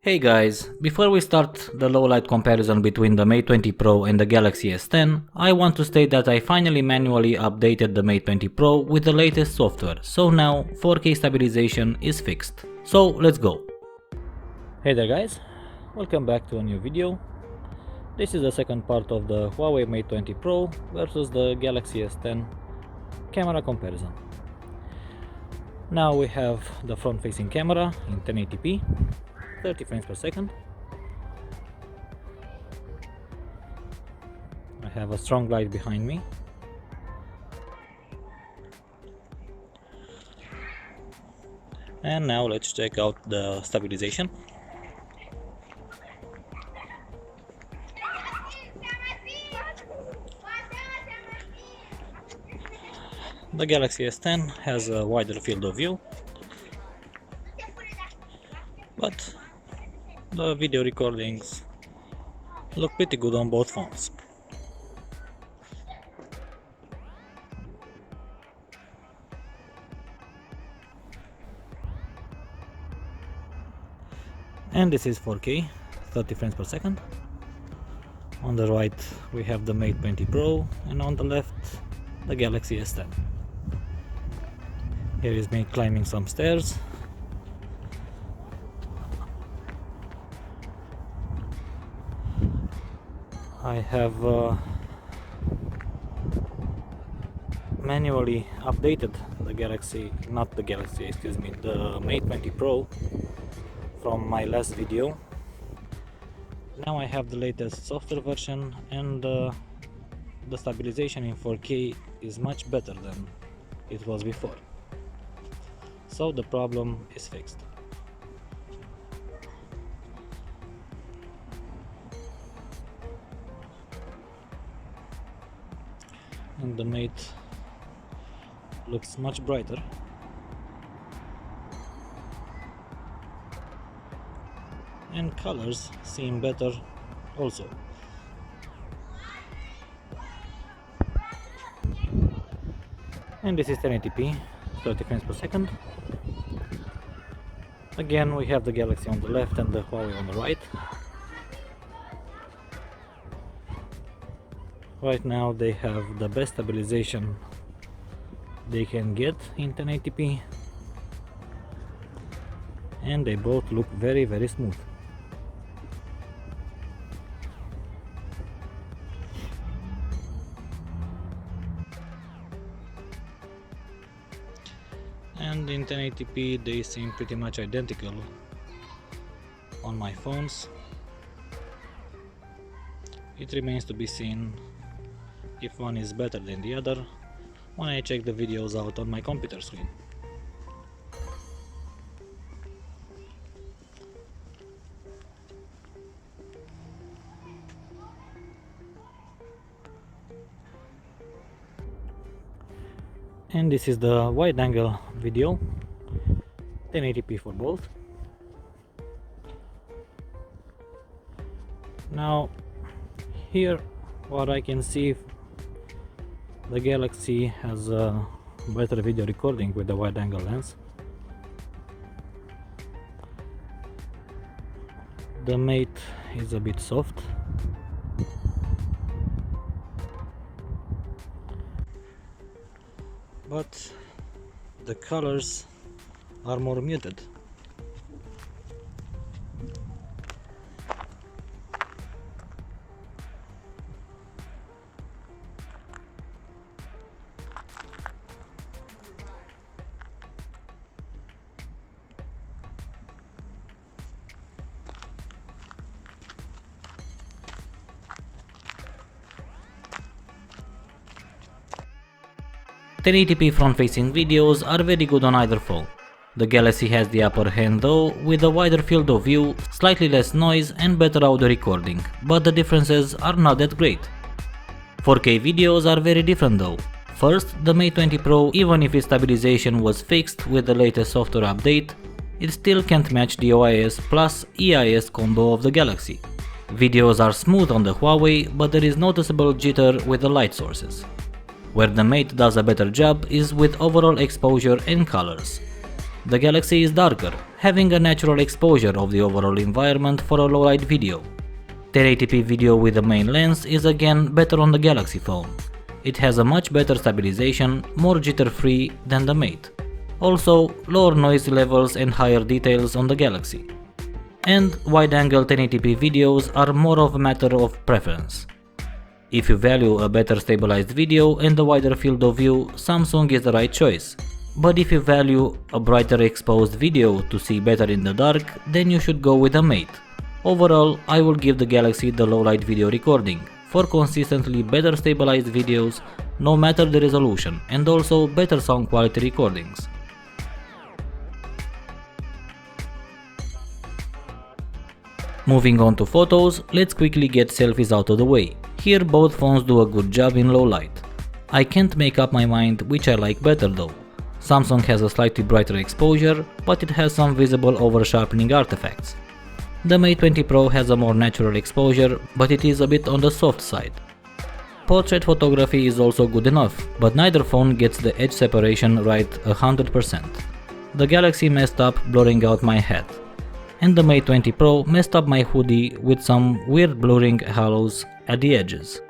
Hey guys, before we start the lowlight comparison between the Mate 20 Pro and the Galaxy S10, I want to state that I finally manually updated the Mate 20 Pro with the latest software, so now 4K stabilization is fixed. So let's go! Hey there guys, welcome back to a new video. This is the second part of the Huawei Mate 20 Pro versus the Galaxy S10 camera comparison. Now we have the front facing camera in 1080p. 30 frames per second. I have a strong light behind me. And now let's check out the stabilization. The Galaxy S10 has a wider field of view, but the video recordings look pretty good on both phones. And this is 4K, 30 frames per second. On the right we have the Mate 20 Pro, and on the left the Galaxy S10. Here is me climbing some stairs. I have manually updated the the Mate 20 Pro from my last video. Now I have the latest software version, and the stabilization in 4K is much better than it was before. So the problem is fixed. And the Mate looks much brighter. And colors seem better also. And this is 1080p, 30 frames per second. Again, we have the Galaxy on the left and the Huawei on the right. Right now they have the best stabilization they can get in 1080p, and they both look very smooth. And in 1080p they seem pretty much identical on my phones. It remains to be seen if one is better than the other when I check the videos out on my computer screen. And this is the wide angle video, 1080p for both. Now here what I can see, the Galaxy has a better video recording with the wide angle lens. The Mate is a bit soft. But the colors are more muted. The 1080p front-facing videos are very good on either phone. The Galaxy has the upper hand though, with a wider field of view, slightly less noise and better audio recording, but the differences are not that great. 4K videos are very different though. First, the Mate 20 Pro, even if its stabilization was fixed with the latest software update, it still can't match the OIS plus EIS combo of the Galaxy. Videos are smooth on the Huawei, but there is noticeable jitter with the light sources. Where the Mate does a better job is with overall exposure and colors. The Galaxy is darker, having a natural exposure of the overall environment for a low-light video. 1080p video with the main lens is again better on the Galaxy phone. It has a much better stabilization, more jitter-free than the Mate. Also, lower noise levels and higher details on the Galaxy. And wide-angle 1080p videos are more of a matter of preference. If you value a better stabilized video and a wider field of view, Samsung is the right choice. But if you value a brighter exposed video to see better in the dark, then you should go with a Mate. Overall, I will give the Galaxy the low-light video recording, for consistently better stabilized videos, no matter the resolution, and also better sound quality recordings. Moving on to photos, let's quickly get selfies out of the way. Here both phones do a good job in low light. I can't make up my mind which I like better though. Samsung has a slightly brighter exposure, but it has some visible over-sharpening artifacts. The Mate 20 Pro has a more natural exposure, but it is a bit on the soft side. Portrait photography is also good enough, but neither phone gets the edge separation right 100%. The Galaxy messed up blurring out my head, and the Mate 20 Pro messed up my hoodie with some weird blurring halos at the edges.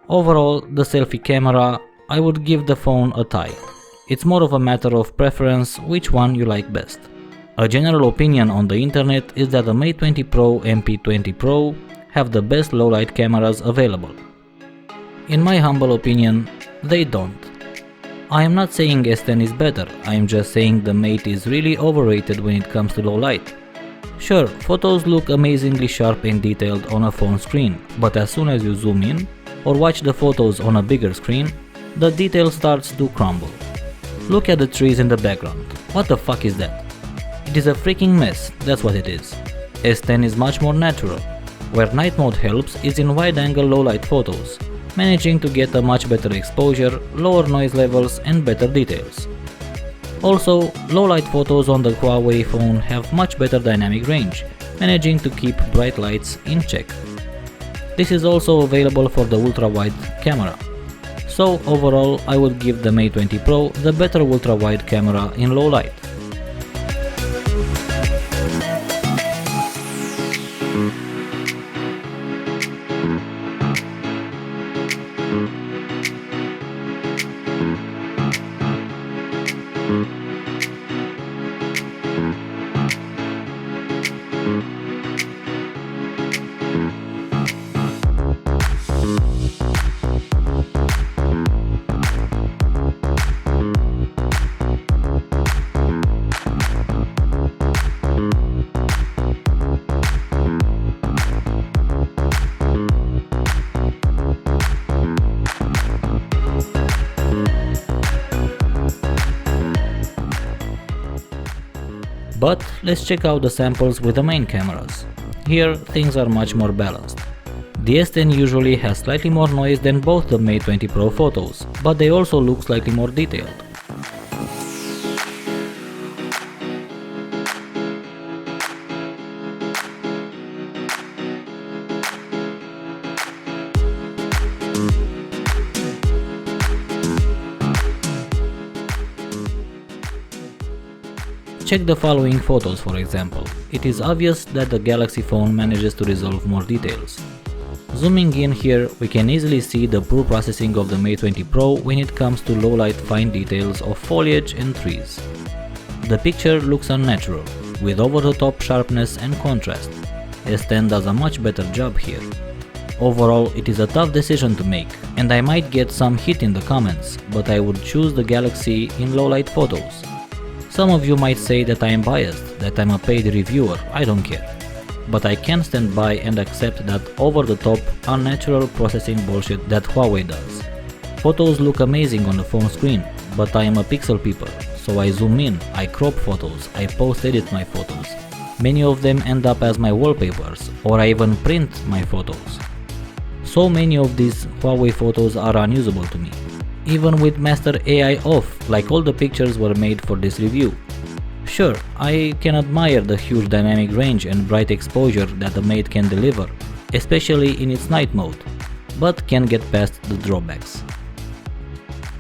Overall, the selfie camera, I would give the phone a tie. It's more of a matter of preference which one you like best. A general opinion on the internet is that the Mate 20 Pro and P20 Pro have the best low-light cameras available. In my humble opinion, they don't. I am not saying S10 is better, I am just saying the Mate is really overrated when it comes to low light. Sure, photos look amazingly sharp and detailed on a phone screen, but as soon as you zoom in or watch the photos on a bigger screen, the detail starts to crumble. Look at the trees in the background. What the fuck is that? It is a freaking mess, that's what it is. S10 is much more natural. Where night mode helps is in wide-angle low-light photos, managing to get a much better exposure, lower noise levels and better details. Also, low-light photos on the Huawei phone have much better dynamic range, managing to keep bright lights in check. This is also available for the ultra-wide camera. So overall, I would give the Mate 20 Pro the better ultra-wide camera in low light. But let's check out the samples with the main cameras. Here things are much more balanced. The S10 usually has slightly more noise than both the Mate 20 Pro photos, but they also look slightly more detailed. Check the following photos for example. It is obvious that the Galaxy phone manages to resolve more details. Zooming in here, we can easily see the poor processing of the Mate 20 Pro when it comes to low-light fine details of foliage and trees. The picture looks unnatural, with over-the-top sharpness and contrast. S10 does a much better job here. Overall, it is a tough decision to make, and I might get some hit in the comments, but I would choose the Galaxy in low-light photos. Some of you might say that I am biased, that I'm a paid reviewer, I don't care. But I can't stand by and accept that over-the-top, unnatural processing bullshit that Huawei does. Photos look amazing on the phone screen, but I am a pixel peeper, so I zoom in, I crop photos, I post-edit my photos. Many of them end up as my wallpapers, or I even print my photos. So many of these Huawei photos are unusable to me. Even with Master AI off, like all the pictures were made for this review. Sure, I can admire the huge dynamic range and bright exposure that the Mate can deliver, especially in its night mode, but can get past the drawbacks.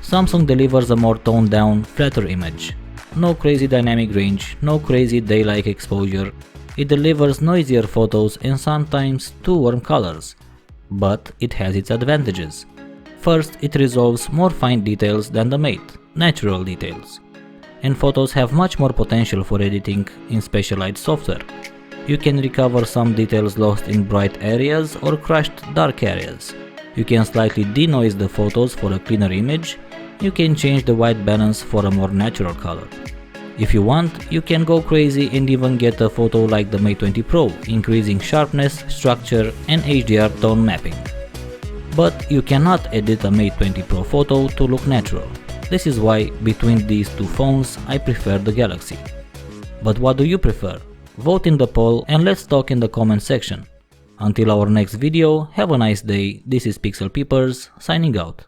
Samsung delivers a more toned down, flatter image. no crazy dynamic range, no crazy day-like exposure. It delivers noisier photos and sometimes too warm colors. But it has its advantages. First, it resolves more fine details than the Mate, natural details. And photos have much more potential for editing in specialized software. You can recover some details lost in bright areas or crushed dark areas. You can slightly denoise the photos for a cleaner image. You can change the white balance for a more natural color. If you want, you can go crazy and even get a photo like the Mate 20 Pro, increasing sharpness, structure and HDR tone mapping. But you cannot edit a Mate 20 Pro photo to look natural. This is why between these two phones I prefer the Galaxy. But what do you prefer? Vote in the poll and let's talk in the comment section. Until our next video, have a nice day. This is Pixel Peepers signing out.